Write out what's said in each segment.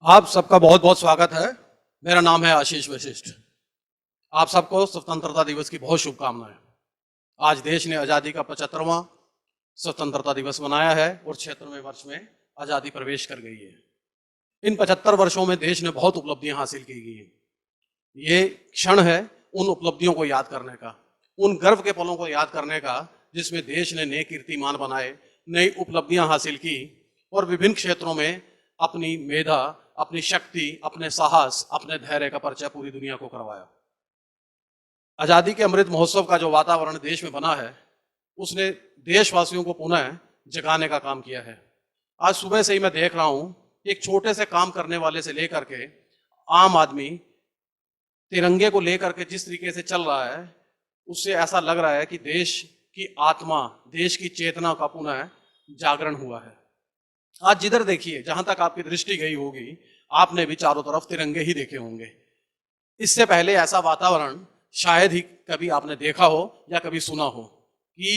आप सबका बहुत बहुत स्वागत है। मेरा नाम है आशीष वशिष्ठ। आप सबको स्वतंत्रता दिवस की बहुत शुभकामनाएं। आज देश ने आज़ादी का 75वां स्वतंत्रता दिवस मनाया है और 76वें वर्ष में आज़ादी प्रवेश कर गई है। इन 75 वर्षों में देश ने बहुत उपलब्धियां हासिल की गई हैं। ये क्षण है उन उपलब्धियों को याद करने का, उन गर्व के पलों को याद करने का जिसमें देश ने नए कीर्तिमान बनाए, नई उपलब्धियां हासिल की और विभिन्न क्षेत्रों में अपनी मेधा, अपनी शक्ति, अपने साहस, अपने धैर्य का परिचय पूरी दुनिया को करवाया। आजादी के अमृत महोत्सव का जो वातावरण देश में बना है, उसने देशवासियों को पुनः जगाने का काम किया है। आज सुबह से ही मैं देख रहा हूं कि एक छोटे से काम करने वाले से लेकर के आम आदमी तिरंगे को लेकर के जिस तरीके से चल रहा है, उससे ऐसा लग रहा है कि देश की आत्मा, देश की चेतना का पुनः जागरण हुआ है। आज जिधर देखिए, जहां तक आपकी दृष्टि गई होगी, आपने भी चारों तरफ तिरंगे ही देखे होंगे। इससे पहले ऐसा वातावरण शायद ही कभी आपने देखा हो या कभी सुना हो कि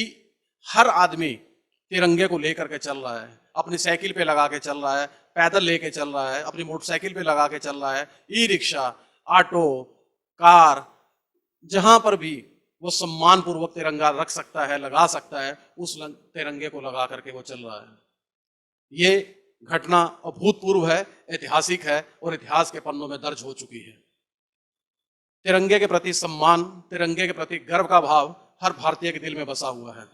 हर आदमी तिरंगे को लेकर के चल रहा है, अपनी साइकिल पे लगा के चल रहा है, पैदल लेके चल रहा है, अपनी मोटरसाइकिल पे लगा के चल रहा है, ई रिक्शा, ऑटो, कार, जहां पर भी वो सम्मान पूर्वक तिरंगा रख सकता है, लगा सकता है, उस तिरंगे को लगा करके वो चल रहा है। ये घटना अभूतपूर्व है, ऐतिहासिक है और इतिहास के पन्नों में दर्ज हो चुकी है। तिरंगे के प्रति सम्मान, तिरंगे के प्रति गर्व का भाव हर भारतीय के दिल में बसा हुआ है।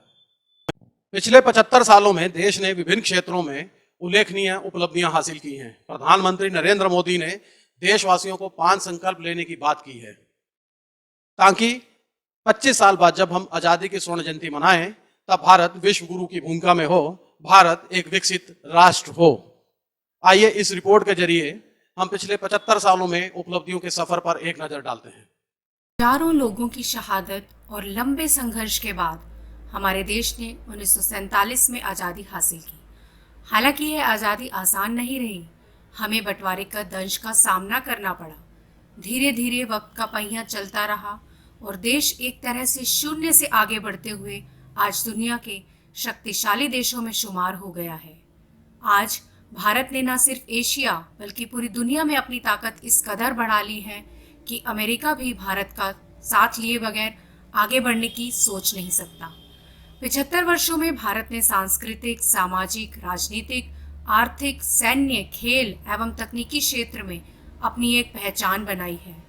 पिछले 75 सालों में देश ने विभिन्न क्षेत्रों में उल्लेखनीय उपलब्धियां हासिल की हैं। प्रधानमंत्री नरेंद्र मोदी ने देशवासियों को 5 संकल्प लेने की बात की है ताकि 25 साल बाद जब हम आजादी की स्वर्ण जयंती मनाएं, तब भारत विश्व गुरु की भूमिका में हो, भारत एक विकसित राष्ट्र हो। आइए इस रिपोर्ट के जरिए हम पिछले 75 सालों में उपलब्धियों के सफर पर एक नजर डालते हैं। हजारों लोगों की शहादत और लंबे संघर्ष के बाद हमारे देश ने 1947 में आज़ादी हासिल की। हालांकि यह आज़ादी आसान नहीं रही, हमें बंटवारे का दंश का सामना करना पड़ा। धीरे धीरे वक्त का पहिया चलता रहा और देश एक तरह से शून्य से आगे बढ़ते हुए आज दुनिया के शक्तिशाली देशों में शुमार हो गया है। आज भारत ने न सिर्फ एशिया बल्कि पूरी दुनिया में अपनी ताकत इस कदर बढ़ा ली है कि अमेरिका भी भारत का साथ लिए बगैर आगे बढ़ने की सोच नहीं सकता। 75 वर्षों में भारत ने सांस्कृतिक, सामाजिक, राजनीतिक, आर्थिक, सैन्य, खेल एवं तकनीकी क्षेत्र में अपनी एक पहचान बनाई है।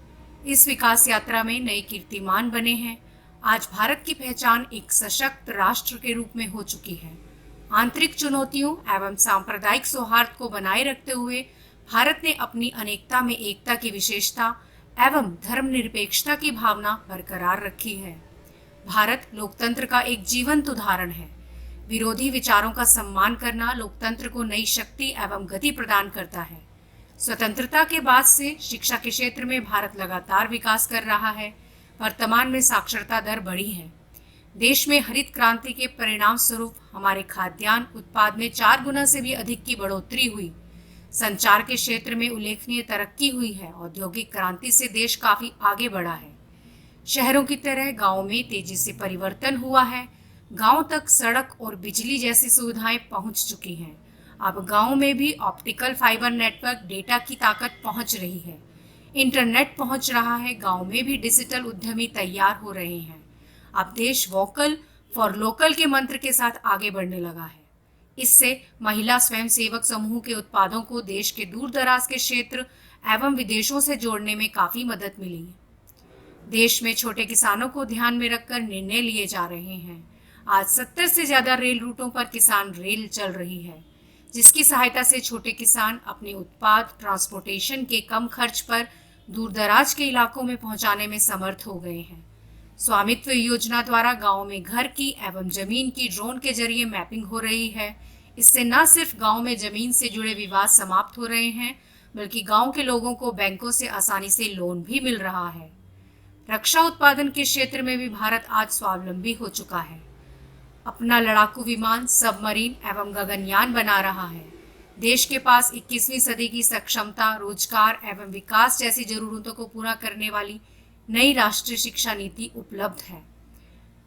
इस विकास यात्रा में नए कीर्तिमान बने हैं। आज भारत की पहचान एक सशक्त राष्ट्र के रूप में हो चुकी है। आंतरिक चुनौतियों एवं सांप्रदायिक सौहार्द को बनाए रखते हुए भारत ने अपनी अनेकता में एकता की विशेषता एवं धर्मनिरपेक्षता की भावना बरकरार रखी है। भारत लोकतंत्र का एक जीवंत उदाहरण है। विरोधी विचारों का सम्मान करना लोकतंत्र को नई शक्ति एवं गति प्रदान करता है। स्वतंत्रता के बाद से शिक्षा के क्षेत्र में भारत लगातार विकास कर रहा है। वर्तमान में साक्षरता दर बढ़ी है। देश में हरित क्रांति के परिणाम स्वरूप हमारे खाद्यान्न उत्पाद में 4 गुना से भी अधिक की बढ़ोतरी हुई। संचार के क्षेत्र में उल्लेखनीय तरक्की हुई है। औद्योगिक क्रांति से देश काफी आगे बढ़ा है। शहरों की तरह गांवों में तेजी से परिवर्तन हुआ है। गांव तक सड़क और बिजली जैसी सुविधाएं पहुंच चुकी हैं। अब गांव में भी ऑप्टिकल फाइबर नेटवर्क डेटा की ताकत पहुंच रही है। इंटरनेट पहुंच रहा है। गांव में भी डिजिटल उद्यमी तैयार हो रहे हैं। अब देश वोकल फॉर लोकल के मंत्र के साथ आगे बढ़ने लगा है। इससे महिला स्वयंसेवक समूह के उत्पादों को देश के दूर दराज के क्षेत्र एवं विदेशों से जोड़ने में काफी मदद मिली है। देश में छोटे किसानों को ध्यान में रखकर निर्णय लिए जा रहे हैं। आज 70 से ज्यादा रेल रूटों पर किसान रेल चल रही है, जिसकी सहायता से छोटे किसान अपने उत्पाद ट्रांसपोर्टेशन के कम खर्च पर दूर दराज के इलाकों में पहुंचाने में समर्थ हो गए हैं। स्वामित्व योजना द्वारा गांव में घर की एवं जमीन की ड्रोन के जरिए मैपिंग हो रही है। इससे न सिर्फ गांव में जमीन से जुड़े विवाद समाप्त हो रहे हैं, बल्कि गांव के लोगों को बैंकों से आसानी से लोन भी मिल रहा है। रक्षा उत्पादन के क्षेत्र में भी भारत आज स्वावलंबी हो चुका है। अपना लड़ाकू विमान, सबमरीन एवं गगनयान बना रहा है। देश के पास 21वीं सदी की सक्षमता, रोजगार एवं विकास जैसी जरूरतों को पूरा करने वाली नई राष्ट्रीय शिक्षा नीति उपलब्ध है।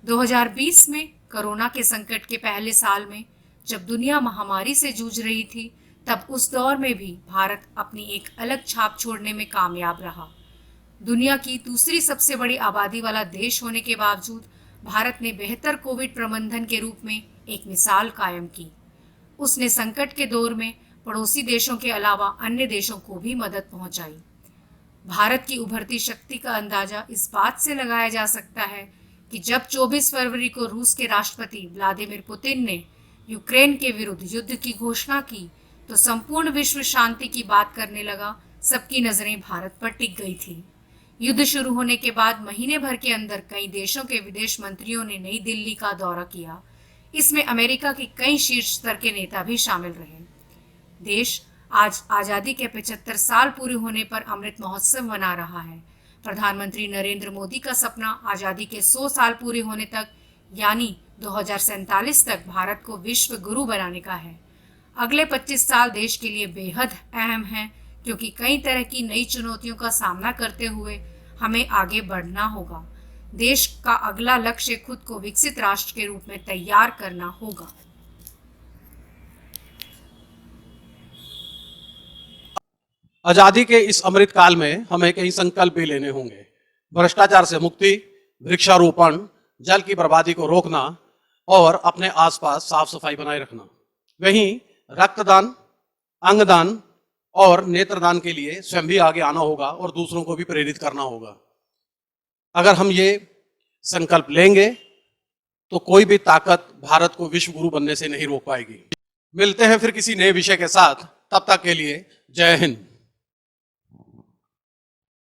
2020 में कोरोना के संकट के पहले साल में जब दुनिया महामारी से जूझ रही थी, तब उस दौर में भी भारत अपनी एक अलग छाप छोड़ने में कामयाब रहा। दुनिया की दूसरी सबसे बड़ी आबादी वाला देश होने के बावजूद भारत ने बेहतर कोविड प्रबंधन के रूप में एक मिसाल कायम की। उसने संकट के दौर में पड़ोसी देशों के अलावा अन्य देशों को भी मदद पहुंचाई। भारत की उभरती शक्ति का अंदाजा इस बात से लगाया जा सकता है कि जब 24 फरवरी को रूस के राष्ट्रपति व्लादिमीर पुतिन ने यूक्रेन के विरुद्ध युद्ध की घोषणा की तो संपूर्ण विश्व शांति की बात करने लगा। सबकी नजरें भारत पर टिक गई थी। युद्ध शुरू होने के बाद महीने भर के अंदर कई देशों के विदेश मंत्रियों ने नई दिल्ली का दौरा किया। इसमें अमेरिका के कई शीर्ष स्तर के नेता भी शामिल रहे। देश आज आजादी के 75 साल पूरे होने पर अमृत महोत्सव मना रहा है। प्रधानमंत्री नरेंद्र मोदी का सपना आजादी के 100 साल पूरे होने तक यानी 2047 तक भारत को विश्व गुरु बनाने का है। अगले 25 साल देश के लिए बेहद अहम हैं क्योंकि कई तरह की नई चुनौतियों का सामना करते हुए हमें आगे बढ़ना होगा। देश का अगला लक्ष्य खुद को विकसित राष्ट्र के रूप में तैयार करना होगा। आजादी के इस अमृत काल में हमें कई संकल्प भी लेने होंगे। भ्रष्टाचार से मुक्ति, वृक्षारोपण, जल की बर्बादी को रोकना और अपने आसपास साफ सफाई बनाए रखना। वहीं रक्तदान, अंगदान और नेत्रदान के लिए स्वयं भी आगे आना होगा और दूसरों को भी प्रेरित करना होगा। अगर हम ये संकल्प लेंगे तो कोई भी ताकत भारत को विश्व गुरु बनने से नहीं रोक पाएगी। मिलते हैं फिर किसी नए विषय के साथ। तब तक के लिए जय हिंद।